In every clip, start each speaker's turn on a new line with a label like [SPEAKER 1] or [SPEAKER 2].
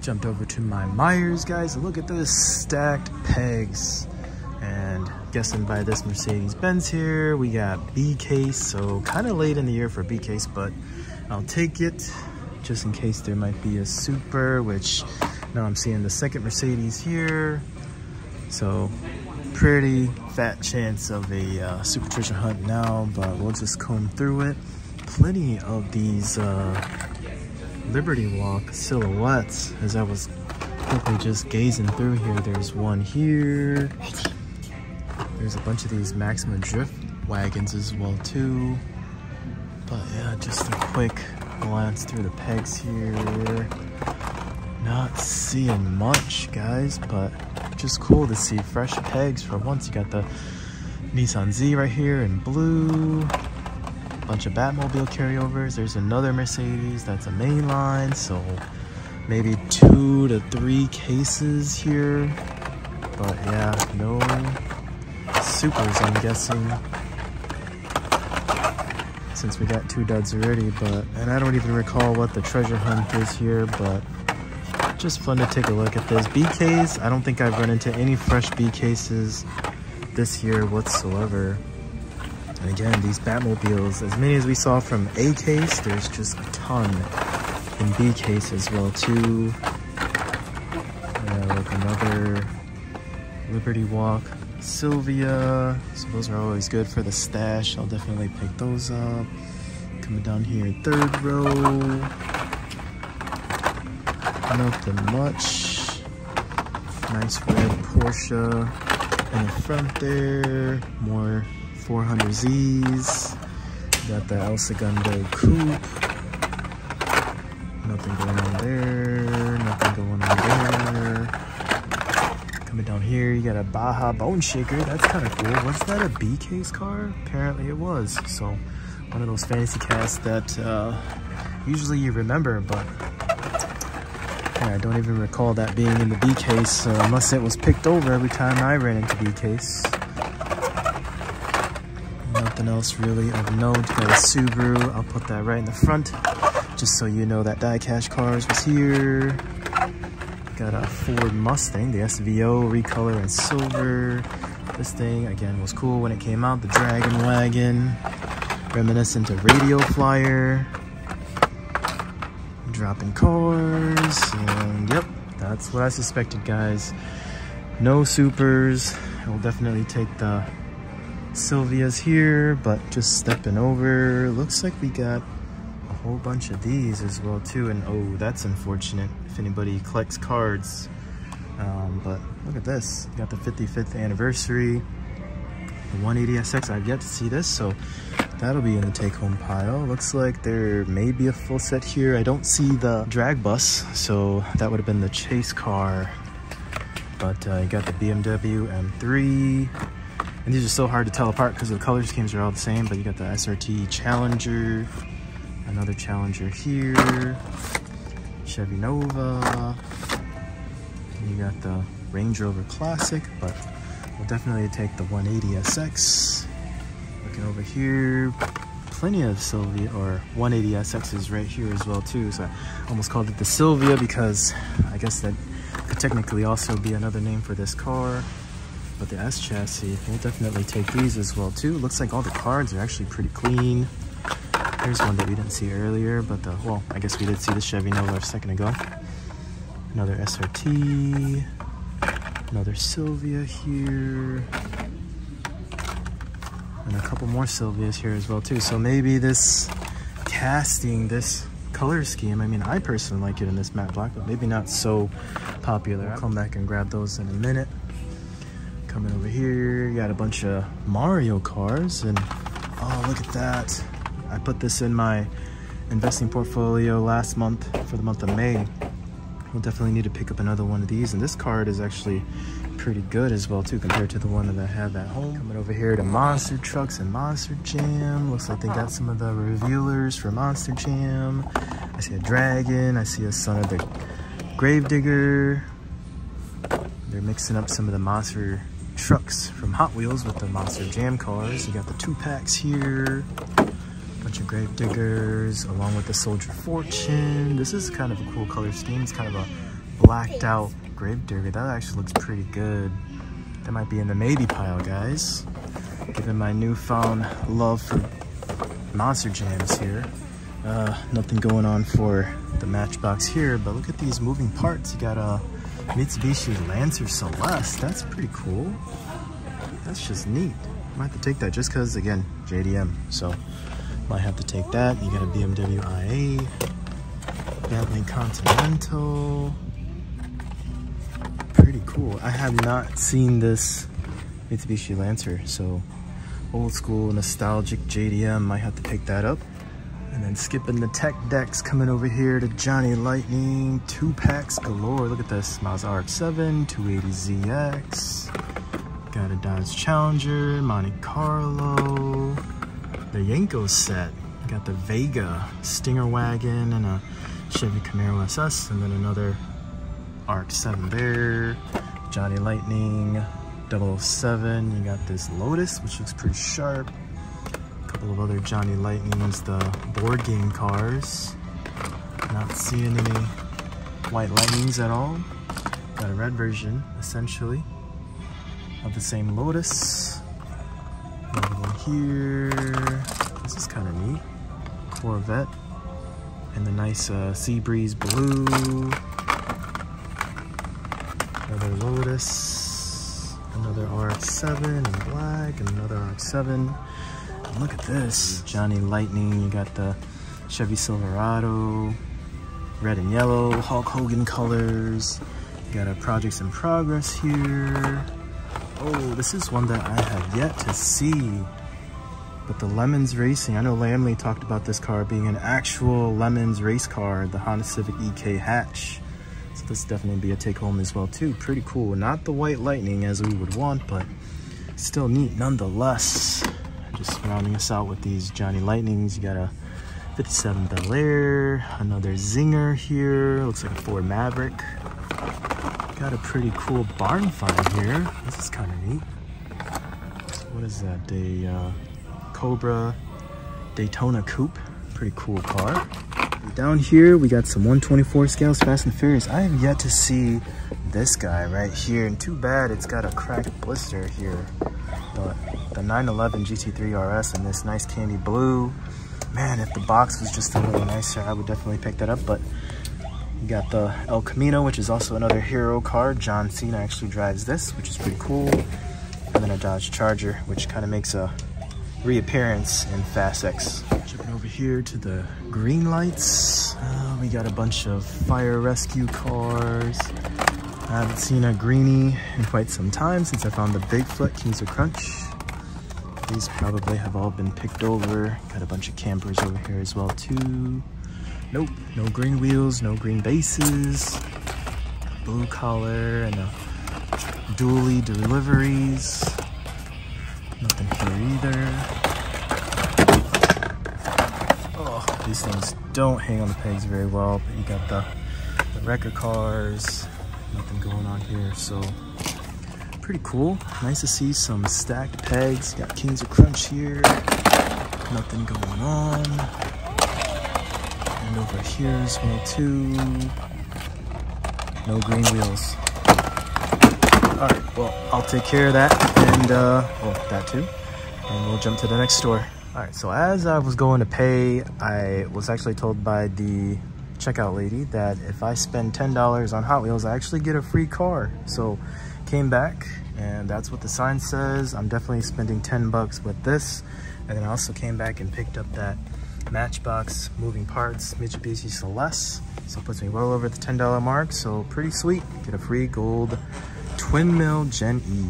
[SPEAKER 1] Jumped over to my Myers, guys. Look at this stacked pegs. And guessing by this Mercedes-Benz here, we got B case. So kind of late in the year for B case, but I'll take it just in case there might be a super, which now I'm seeing the second Mercedes here. So pretty fat chance of a super treasure hunt now, but we'll just comb through it. Plenty of these Liberty Walk silhouettes as I was quickly just gazing through here. There's one here. There's a bunch of these Maxima Drift wagons as well too. But yeah, just a quick glance through the pegs here. Not seeing much, guys, but just cool to see fresh pegs for once. You got the Nissan Z right here in blue. Bunch of Batmobile carryovers. There's another Mercedes that's a mainline, so maybe 2 to 3 cases here. But yeah, no supers, I'm guessing, since we got 2 duds already. But and I don't even recall what the treasure hunt is here, but just fun to take a look at this. B case, I don't think I've run into any fresh B cases this year whatsoever. And again, these Batmobiles, as many as we saw from A case, there's just a ton in B case as well too. Yeah, like another Liberty Walk Silvia. So those are always good for the stash. I'll definitely pick those up. Coming down here, 3rd row. Nothing much. Nice red Porsche in the front there. More 400Zs. Got the El Segundo Coupe. Nothing going on there. Nothing going on there. Coming down here, you got a Baja Bone Shaker. That's kind of cool. Was that a B case car? Apparently it was. So one of those fantasy casts that usually you remember, but yeah, I don't even recall that being in the B case, unless it was picked over every time I ran into B case. Nothing else really of note. Got a Subaru. I'll put that right in the front, just so you know that DieCash Cars was here. Got a Ford Mustang, the SVO, recolor in silver. This thing, again, was cool when it came out. The Dragon Wagon, reminiscent of Radio Flyer. Dropping cars, and yep, that's what I suspected, guys. No supers. I will definitely take the Silvias here, but just stepping over. Looks like we got a whole bunch of these as well too, and oh, that's unfortunate if anybody collects cards. But look at this. You got the 55th anniversary, the 180SX. I've yet to see this, so that'll be in the take-home pile. Looks like there may be a full set here. I don't see the drag bus, so that would have been the chase car. But you got the BMW M3. And these are so hard to tell apart because the color schemes are all the same, but you got the SRT Challenger. Another Challenger here. Chevy Nova. And you got the Range Rover Classic, but we'll definitely take the 180SX. Looking over here, plenty of Silvia or 180SXs right here as well too. So I almost called it the Silvia because I guess that could technically also be another name for this car. But the S chassis, we'll definitely take these as well too. Looks like all the cards are actually pretty clean. Here's one that we didn't see earlier, but well, I guess we did see the Chevy Nova a second ago. Another SRT, another Silvia here. And a couple more Silvias here as well too. So maybe this casting, this color scheme, I mean, I personally like it in this matte black, but maybe not so popular. I'll come back and grab those in a minute. Coming over here, you got a bunch of Mario cars, and oh, look at that. I put this in my investing portfolio last month for the month of May. We'll definitely need to pick up another one of these, and this card is actually pretty good as well too compared to the one that I have at home. Coming over here to Monster Trucks and Monster Jam. Looks like they got some of the revealers for Monster Jam. I see a Dragon, I see a Son of the Gravedigger. They're mixing up some of the Monster Trucks from Hot Wheels with the Monster Jam cars. You got the 2-packs here. Bunch of Gravediggers along with the Soldier Fortune. This is kind of a cool color scheme. It's kind of a blacked out Gravedigger. That actually looks pretty good. That might be in the maybe pile, guys. Given my newfound love for monster jams here. Nothing going on for the Matchbox here, but look at these moving parts. You got a Mitsubishi Lancer Celeste. That's pretty cool. That's just neat. Might have to take that just because, again, JDM. So might have to take that. You got a BMW IA, Bentley Continental. Pretty cool. I have not seen this Mitsubishi Lancer, so old school nostalgic JDM. Might have to pick that up. And then skipping the tech decks, coming over here to Johnny Lightning, 2-packs galore. Look at this, Mazda RX-7, 280ZX. Got a Dodge Challenger, Monte Carlo, the Yanko set. Got the Vega, Stinger wagon, and a Chevy Camaro SS, and then another RX-7 there. Johnny Lightning, 007. You got this Lotus, which looks pretty sharp. Couple of other Johnny Lightnings, the board game cars. Not seeing any white Lightnings at all. Got a red version, essentially, of the same Lotus. Another one here. This is kind of neat. Corvette. And the nice Sea Breeze blue. Another Lotus. Another RX-7 in black. And another RX-7. Look at this, Johnny Lightning. You got the Chevy Silverado, red and yellow, Hulk Hogan colors. You got a Projects in Progress here. Oh, this is one that I have yet to see. But the Lemons Racing, I know Lamley talked about this car being an actual Lemons race car, the Honda Civic EK hatch. So this definitely be a take home as well too. Pretty cool. Not the white Lightning as we would want, but still neat nonetheless. Just rounding us out with these Johnny Lightnings. You got a 57 Bel Air, another Zinger here. Looks like a Ford Maverick. Got a pretty cool barn find here. This is kind of neat. What is that? A Cobra Daytona Coupe. Pretty cool car. Down here, we got some 124 scales Fast and Furious. I have yet to see this guy right here. And too bad it's got a cracked blister here. But the 911 GT3 RS in this nice candy blue. Man, if the box was just a little nicer, I would definitely pick that up. But you got the El Camino, which is also another hero car. John Cena actually drives this, which is pretty cool. And then a Dodge Charger, which kind of makes a reappearance in Fast X. Jumping over here to the green lights. We got a bunch of fire rescue cars. I haven't seen a greenie in quite some time since I found the Bigfoot Kings of Crunch. These probably have all been picked over. Got a bunch of campers over here as well too. Nope, no green wheels, no green bases. Blue collar and a dually deliveries. Nothing here either. Oh, these things don't hang on the pegs very well, but you got the wrecker cars. Nothing going on here, so pretty cool. Nice to see some stacked pegs. Got Kings of Crunch here. Nothing going on. And over here as well too. No green wheels. Alright, well, I'll take care of that and well, that too. And we'll jump to the next store. Alright, so as I was going to pay, I was actually told by the checkout lady that if I spend $10 on Hot Wheels, I actually get a free car. So came back and that's what the sign says. I'm definitely spending 10 bucks with this. And then I also came back and picked up that Matchbox moving parts Mitsubishi Celeste. So it puts me well over the $10 mark. So pretty sweet. Get a free gold twin mill Gen E.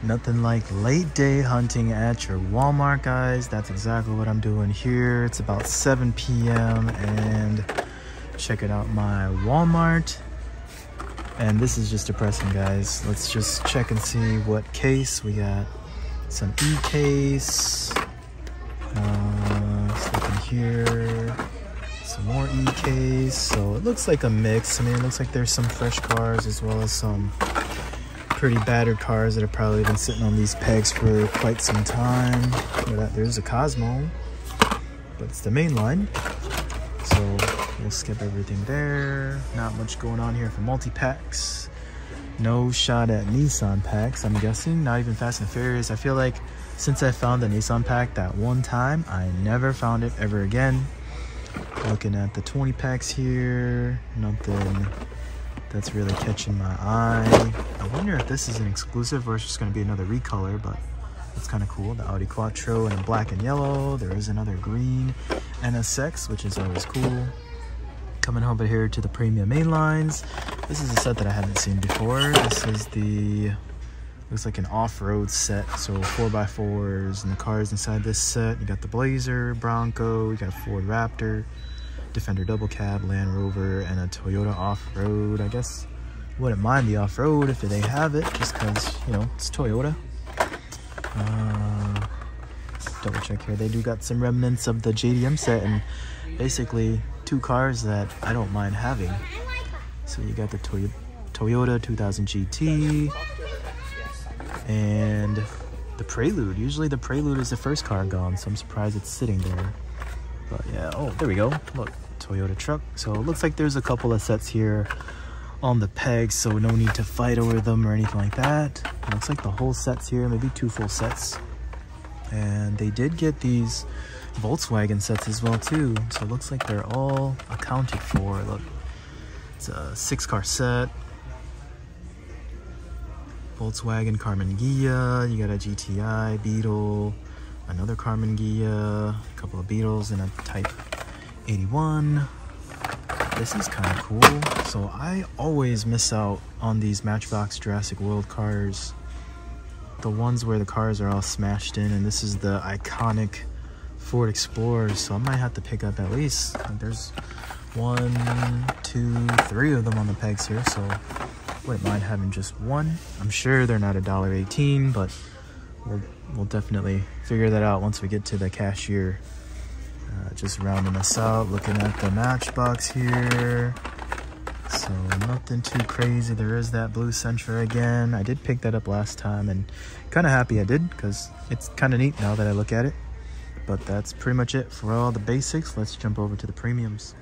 [SPEAKER 1] Nothing like late day hunting at your Walmart, guys. That's exactly what I'm doing here. It's about 7 p.m. and checking out my Walmart. And this is just depressing, guys. Let's just check and see what case. We got some E case. Looking here. Some more E case. So it looks like a mix. I mean, it looks like there's some fresh cars as well as some pretty battered cars that have probably been sitting on these pegs for quite some time. There's a Cosmo, but it's the main line. So we'll skip everything there. Not much going on here for multi-packs. No shot at Nissan packs, I'm guessing. Not even Fast and Furious. I feel like since I found the Nissan pack that one time, I never found it ever again. Looking at the 20 packs here, nothing that's really catching my eye. I wonder if this is an exclusive or it's just going to be another recolor, but it's kind of cool. The Audi Quattro in black and yellow. There is another green NSX, which is always cool. Coming over here to the premium main lines. This is a set that I haven't seen before. This is the, looks like an off-road set. So 4x4s and the cars inside this set. You got the Blazer, Bronco, you got a Ford Raptor, Defender double cab, Land Rover, and a Toyota off-road. I guess wouldn't mind the off-road if they have it, just because, you know, it's Toyota. Double check here. They do got some remnants of the JDM set, and basically two cars that I don't mind having. So you got the Toyota 2000 GT and the Prelude. Usually the Prelude is the first car gone, so I'm surprised it's sitting there. But yeah, oh, there we go. Look, Toyota truck. So it looks like there's a couple of sets here on the pegs, so no need to fight over them or anything like that. It looks like the whole set's here, maybe 2 full sets. And they did get these Volkswagen sets as well too, so it looks like they're all accounted for. Look, it's a 6-car set. Volkswagen Carmen Ghia, you got a GTI Beetle, another Carmen Ghia, a couple of Beetles, and a Type 81. This is kind of cool. So I always miss out on these Matchbox Jurassic World cars, the ones where the cars are all smashed in, and this is the iconic Ford Explorer, so I might have to pick up at least, like, there's 1, 2, 3 of them on the pegs here, so wouldn't mind having just one. I'm sure they're not $1.18, but we'll definitely figure that out once we get to the cashier. Just rounding us out, looking at the Matchbox here. So nothing too crazy. There is that blue Sentra again. I did pick that up last time, and kind of happy I did, because it's kind of neat now that I look at it. But that's pretty much it for all the basics. Let's jump over to the premiums.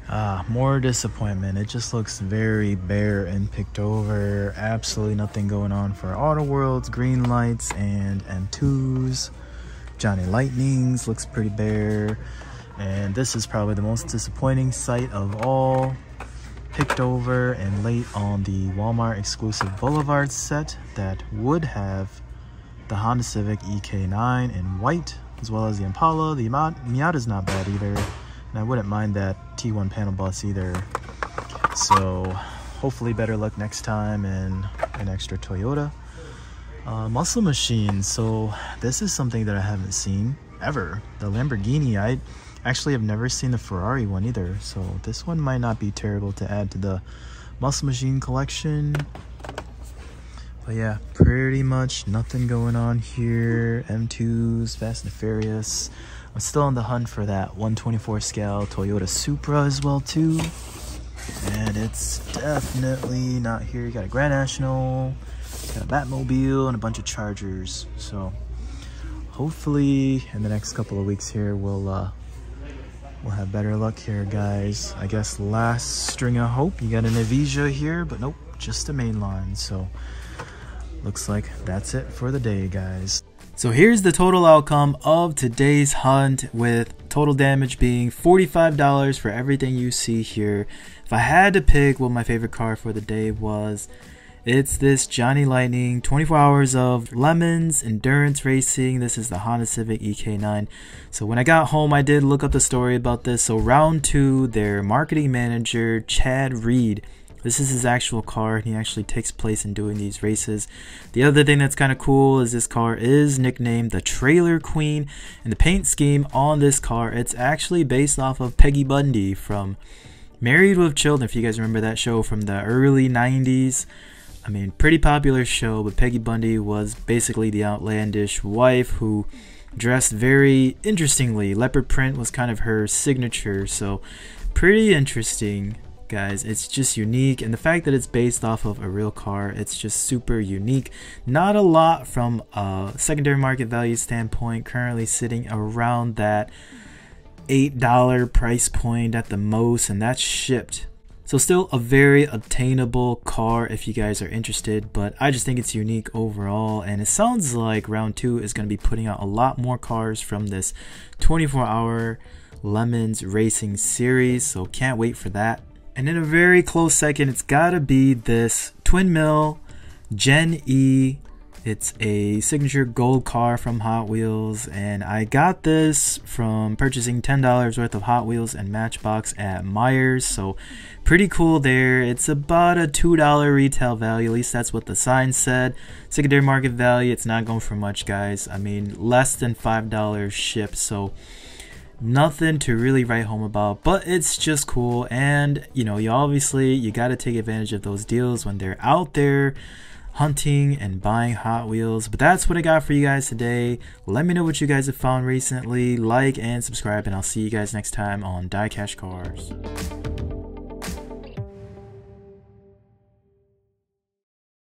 [SPEAKER 1] More disappointment. It just looks very bare and picked over. Absolutely nothing going on for Auto Worlds, green lights, and M2s. Johnny Lightnings looks pretty bare. And this is probably the most disappointing sight of all. Picked over and late on the Walmart exclusive Boulevard set that would have the Honda Civic EK9 in white, as well as the Impala. The Miata's not bad either, and I wouldn't mind that T1 panel bus either. So hopefully better luck next time and an extra Toyota. Muscle Machine. So this is something that I haven't seen ever. The Lamborghini. I actually have never seen the Ferrari one either, so this one might not be terrible to add to the Muscle Machine collection. But yeah, pretty much nothing going on here. M2s, Fast and Furious. I'm still on the hunt for that 124 scale Toyota Supra as well too, and it's definitely not here. You got a Grand National, got a Batmobile, and a bunch of Chargers. So hopefully in the next couple of weeks here we'll have better luck here, guys. I guess last string of hope. You got an Evija here, but nope, just a mainline. So looks like that's it for the day, guys. So here's the total outcome of today's hunt, with total damage being $45 for everything you see here. If I had to pick what my favorite car for the day was, it's this Johnny Lightning, 24 hours of lemons, endurance racing. This is the Honda Civic EK9. So when I got home, I did look up the story about this. So round 2, their marketing manager, Chad Reed, this is his actual car, and he actually takes place in doing these races. The other thing that's kind of cool is this car is nicknamed the Trailer Queen, and the paint scheme on this car, it's actually based off of Peggy Bundy from Married with Children, if you guys remember that show from the early 90s. I mean, pretty popular show, but Peggy Bundy was basically the outlandish wife who dressed very interestingly. Leopard print was kind of her signature, so pretty interesting, guys. It's just unique, and the fact that it's based off of a real car, it's just super unique. Not a lot from a secondary market value standpoint, currently sitting around that $8 price point at the most, and that's shipped. So still a very obtainable car if you guys are interested, but I just think it's unique overall, and it sounds like round 2 is going to be putting out a lot more cars from this 24-hour Lemons Racing series, so can't wait for that. And in a very close second, it's got to be this twin mill Gen E. It's a signature gold car from Hot Wheels, and I got this from purchasing $10 worth of Hot Wheels and Matchbox at Myers, so pretty cool there. It's about a $2 retail value, at least that's what the sign said. Secondary market value, it's not going for much, guys. I mean, less than $5 shipped, so nothing to really write home about, but it's just cool. And you know, you got to take advantage of those deals when they're out there hunting and buying Hot Wheels. But that's what I got for you guys today. Let me know what you guys have found recently. Like and subscribe, and I'll see you guys next time on DieCash Cars.